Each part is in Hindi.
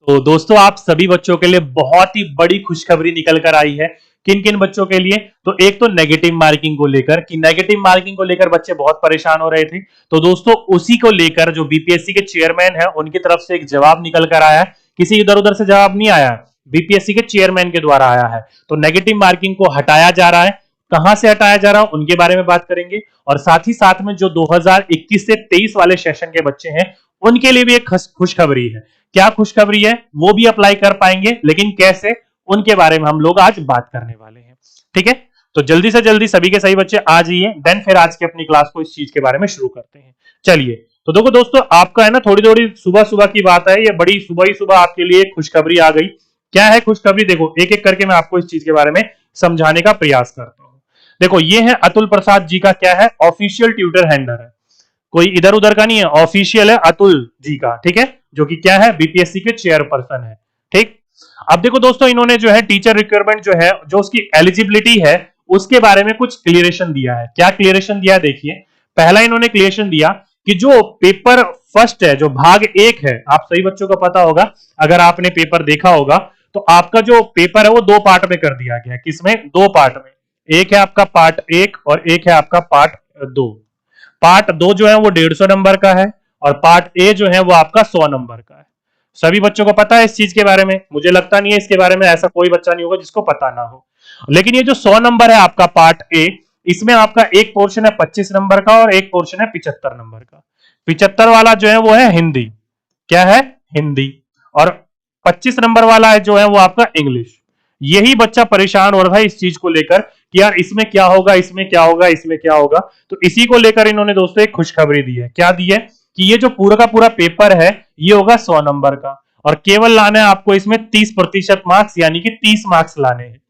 तो दोस्तों आप सभी बच्चों के लिए बहुत ही बड़ी खुशखबरी निकल कर आई है। किन किन बच्चों के लिए? तो एक तो नेगेटिव मार्किंग को लेकर कि नेगेटिव मार्किंग को लेकर बच्चे बहुत परेशान हो रहे थे। तो दोस्तों उसी को लेकर जो बीपीएससी के चेयरमैन है उनकी तरफ से एक जवाब निकल कर आया है। किसी इधर उधर से जवाब नहीं आया, बीपीएससी के चेयरमैन के द्वारा आया है। तो नेगेटिव मार्किंग को हटाया जा रहा है। कहां से हटाया जा रहा है उनके बारे में बात करेंगे, और साथ ही साथ में जो 2021 से 23 वाले सेशन के बच्चे हैं उनके लिए भी एक खुशखबरी है। क्या खुशखबरी है? वो भी अप्लाई कर पाएंगे, लेकिन कैसे, उनके बारे में हम लोग आज बात करने वाले हैं। ठीक है, तो जल्दी से जल्दी सभी के सही बच्चे आ जाइए, देन फिर आज की अपनी क्लास को इस चीज के बारे में शुरू करते हैं। चलिए, तो देखो दोस्तों, आपका है ना थोड़ी थोड़ी सुबह सुबह की बात है, ये बड़ी सुबह ही सुबह आपके लिए खुशखबरी आ गई। क्या है खुशखबरी? देखो एक एक करके मैं आपको इस चीज के बारे में समझाने का प्रयास करता हूं। देखो ये है अतुल प्रसाद जी का, क्या है, ऑफिशियल ट्यूटर हैंडल है, कोई इधर उधर का नहीं है, ऑफिशियल है अतुल जी का। ठीक है, जो कि क्या है, बीपीएससी के चेयरपर्सन है। ठीक, अब देखो दोस्तों, इन्होंने जो है टीचर रिक्वायरमेंट जो है, जो उसकी एलिजिबिलिटी है उसके बारे में कुछ क्लियरेशन दिया है। क्या क्लियरेशन दिया है? देखिए, पहला इन्होंने क्लियरेशन दिया कि जो पेपर फर्स्ट है, जो भाग एक है, आप सही बच्चों को पता होगा, अगर आपने पेपर देखा होगा तो आपका जो पेपर है वो दो पार्ट में कर दिया गया है। किसमें? दो पार्ट में। एक है आपका पार्ट एक और एक है आपका पार्ट दो। पार्ट दो जो है वो 150 नंबर का है और पार्ट ए जो है वो आपका 100 नंबर का है। सभी बच्चों को पता है इस चीज के बारे में? मुझे लगता नहीं है इसके बारे में ऐसा कोई बच्चा नहीं होगा जिसको पता ना हो। लेकिन ये जो 100 नंबर है आपका पार्ट ए, इसमें आपका एक पोर्शन है 25 नंबर का और एक पोर्शन है 75 नंबर का। 75 वाला जो है वो है हिंदी। क्या है? हिंदी। और 25 नंबर वाला है जो है वो आपका इंग्लिश। यही बच्चा परेशान हो रहा है इस चीज को लेकर कि यार इसमें क्या होगा, इसमें क्या होगा, इसमें क्या होगा। तो इसी को लेकर इन्होंने दोस्तों एक खुशखबरी दी है। क्या दी है? कि ये जो पूरा का पूरा पेपर है ये होगा 100 नंबर का, और केवल लाना है आपको इसमें 30% मार्क्स, यानी कि 30 मार्क्स लाने हैं।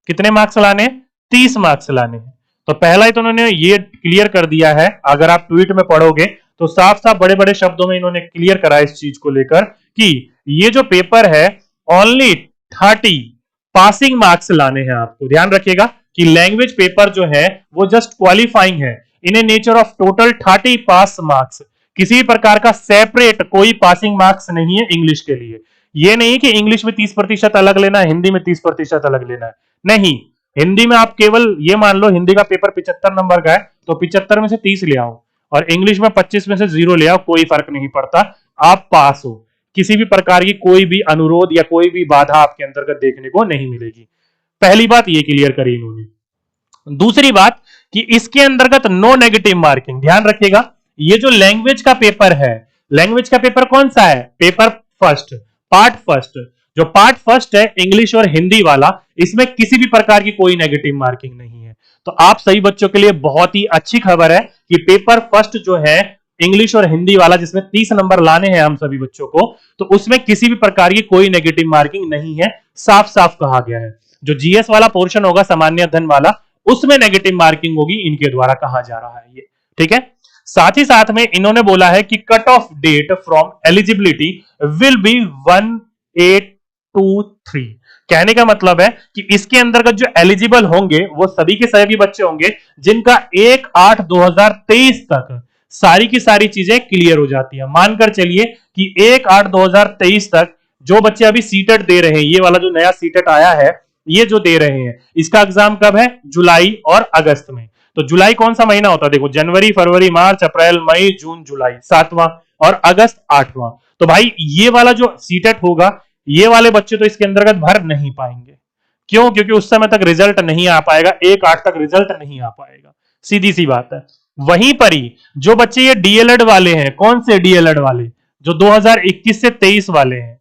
कितने मार्क्स लाने हैं? 30 मार्क्स लाने हैं। तो पहला ही तो उन्होंने ये क्लियर कर दिया है। अगर आप ट्वीट में पढ़ोगे तो साफ साफ बड़े बड़े शब्दों में इन्होंने क्लियर करा इस चीज को लेकर कि ये जो पेपर है ओनली 30 पासिंग मार्क्स लाने हैं आपको। ध्यान रखिएगा कि लैंग्वेज पेपर जो है वो जस्ट क्वालिफाइंग है in a nature of total 30 pass marks. किसी प्रकार का सेपरेट कोई पासिंग मार्क्स नहीं है इंग्लिश के लिए। ये नहीं कि इंग्लिश में 30% अलग लेना है, हिंदी में 30% अलग लेना है, नहीं। हिंदी में आप केवल ये मान लो हिंदी का पेपर 75 नंबर का है तो 75 में से 30 ले आओ, और इंग्लिश में 25 में से 0 ले आओ, कोई फर्क नहीं पड़ता, आप पास हो। किसी भी प्रकार की कोई भी अनुरोध या कोई भी बाधा आपके अंतर्गत देखने को नहीं मिलेगी। पहली बात ये क्लियर करी इन्होंने। दूसरी बात कि इसके अंतर्गत नो नेगेटिव मार्किंग। ध्यान रखिएगा, ये जो लैंग्वेज का पेपर है, लैंग्वेज का पेपर कौन सा है? Paper first, part first. जो पार्ट फर्स्ट है इंग्लिश और हिंदी वाला, इसमें किसी भी प्रकार की कोई नेगेटिव मार्किंग नहीं है। तो आप सही बच्चों के लिए बहुत ही अच्छी खबर है कि पेपर फर्स्ट जो है इंग्लिश और हिंदी वाला, जिसमें 30 नंबर लाने हैं हम सभी बच्चों को, तो उसमें किसी भी प्रकार की कोई नेगेटिव मार्किंग नहीं है। साफ साफ कहा गया है। जो जीएस वाला पोर्शन होगा, सामान्य अध्ययन वाला, उसमें नेगेटिव मार्किंग होगी, इनके द्वारा कहा जा रहा है ये। ठीक है, साथ ही साथ में इन्होंने बोला है कि cut off date from eligibility will be 1823। कहने का मतलब है कि इसके अंतर्गत जो एलिजिबल होंगे वो सभी के सभी बच्चे होंगे जिनका 1/8/2023 तक सारी की सारी चीजें क्लियर हो जाती है। मानकर चलिए कि 1/8/2023 तक जो बच्चे अभी सीटेट दे रहे हैं, ये वाला जो नया सीटेट आया है, ये जो दे रहे हैं, इसका एग्जाम कब है? जुलाई और अगस्त में। तो जुलाई कौन सा महीना होता है? देखो, जनवरी, फरवरी, मार्च, अप्रैल, मई, जून, जुलाई 7वां, और अगस्त 8वां। तो भाई ये वाला जो सीटेट होगा, ये वाले बच्चे तो इसके अंतर्गत भर नहीं पाएंगे। क्यों? क्योंकि उस समय तक रिजल्ट नहीं आ पाएगा, 1/8 तक रिजल्ट नहीं आ पाएगा, सीधी सी बात है। वहीं पर ही जो बच्चे ये डीएलएड वाले हैं, कौन से डीएलएड वाले? जो 2021 से 23 वाले हैं,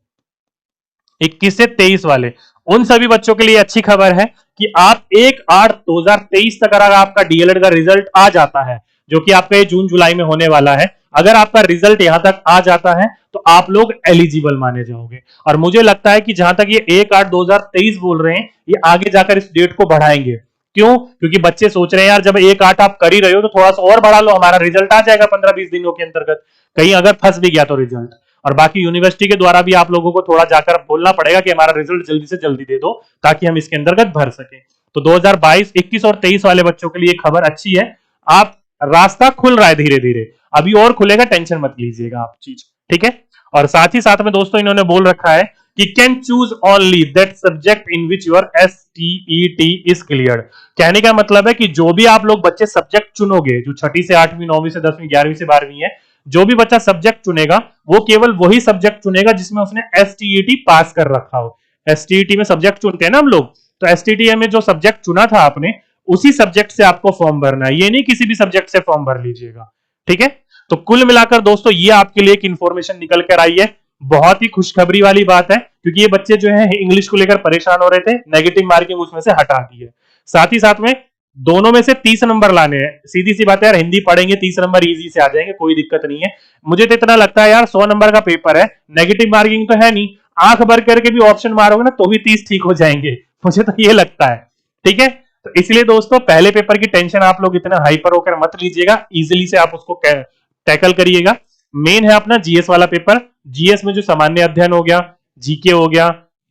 21 से 23 वाले, उन सभी बच्चों के लिए अच्छी खबर है कि आप 1/8/2023 तक अगर आपका डीएलएड का रिजल्ट आ जाता है, जो कि आपका जून जुलाई में होने वाला है, अगर आपका रिजल्ट यहां तक आ जाता है तो आप लोग एलिजिबल माने जाओगे। और मुझे लगता है कि जहां तक ये 1/8/2023 बोल रहे हैं, ये आगे जाकर इस डेट को बढ़ाएंगे। क्यों? क्योंकि बच्चे सोच रहे हैं यार जब 1/8 आप कर ही रहे हो तो थोड़ा सा और बढ़ा लो, हमारा रिजल्ट आ जाएगा 15-20 दिनों के अंतर्गत, कहीं अगर फंस भी गया तो रिजल्ट। और बाकी यूनिवर्सिटी के द्वारा भी आप लोगों को थोड़ा जाकर बोलना पड़ेगा कि हमारा रिजल्ट जल्दी से जल्दी दे दो ताकि हम इसके अंतर्गत भर सके। तो 2022, 21 और 23 वाले बच्चों के लिए खबर अच्छी है। आप रास्ता खुल रहा है धीरे धीरे, अभी और खुलेगा, टेंशन मत लीजिएगा आप चीज। ठीक है, और साथ ही साथ में दोस्तों इन्होंने बोल रखा है कि can choose only that subject in which your STET is clear. कहने का मतलब है कि जो भी आप लोग बच्चे सब्जेक्ट चुनोगे, जो छठी से 8वीं, 9वीं से 10वीं, 11वीं से 12वीं है, जो भी बच्चा सब्जेक्ट चुनेगा वो केवल वही सब्जेक्ट चुनेगा जिसमें उसने STET पास कर रखा हो। STET में सब्जेक्ट चुनते हैं ना हम लोग, तो STET में जो सब्जेक्ट चुना था आपने, उसी सब्जेक्ट से आपको फॉर्म भरना है, ये नहीं किसी भी सब्जेक्ट से फॉर्म भर लीजिएगा। ठीक है, तो कुल मिलाकर दोस्तों ये आपके लिए एक इंफॉर्मेशन निकल कर आई है। बहुत ही खुशखबरी वाली बात है, क्योंकि ये बच्चे जो है इंग्लिश को लेकर परेशान हो रहे थे, नेगेटिव मार्किंग उसमें से हटा दी है। साथ ही साथ में दोनों में से 30 नंबर लाने हैं। सीधी सी बात है यार, हिंदी पढ़ेंगे 30 नंबर इजी से आ जाएंगे, कोई दिक्कत नहीं है। मुझे तो इतना लगता है यार, 100 नंबर का पेपर है, नेगेटिव मार्किंग तो है नहीं, आंख भर करके भी ऑप्शन मारोगे ना तो भी 30 ठीक हो जाएंगे, मुझे तो ये लगता है। ठीक है, तो इसलिए दोस्तों पहले पेपर की टेंशन आप लोग इतना हाइपर होकर मत लीजिएगा, इजिली से आप उसको टैकल करिएगा। मेन है अपना जीएस वाला पेपर। जीएस में जो सामान्य अध्ययन हो गया, जीके हो गया,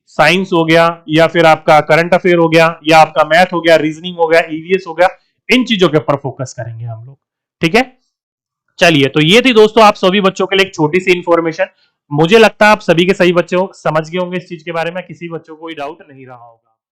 साइंस हो गया, या फिर आपका करंट अफेयर हो गया, या आपका मैथ हो गया, रीजनिंग हो गया, ईवीएस हो गया, इन चीजों के ऊपर फोकस करेंगे हम लोग। ठीक है, चलिए, तो ये थी दोस्तों आप सभी बच्चों के लिए एक छोटी सी इंफॉर्मेशन। मुझे लगता है आप सभी के सही बच्चे हो समझ गए होंगे इस चीज के बारे में, किसी बच्चों को कोई डाउट नहीं रहा होगा।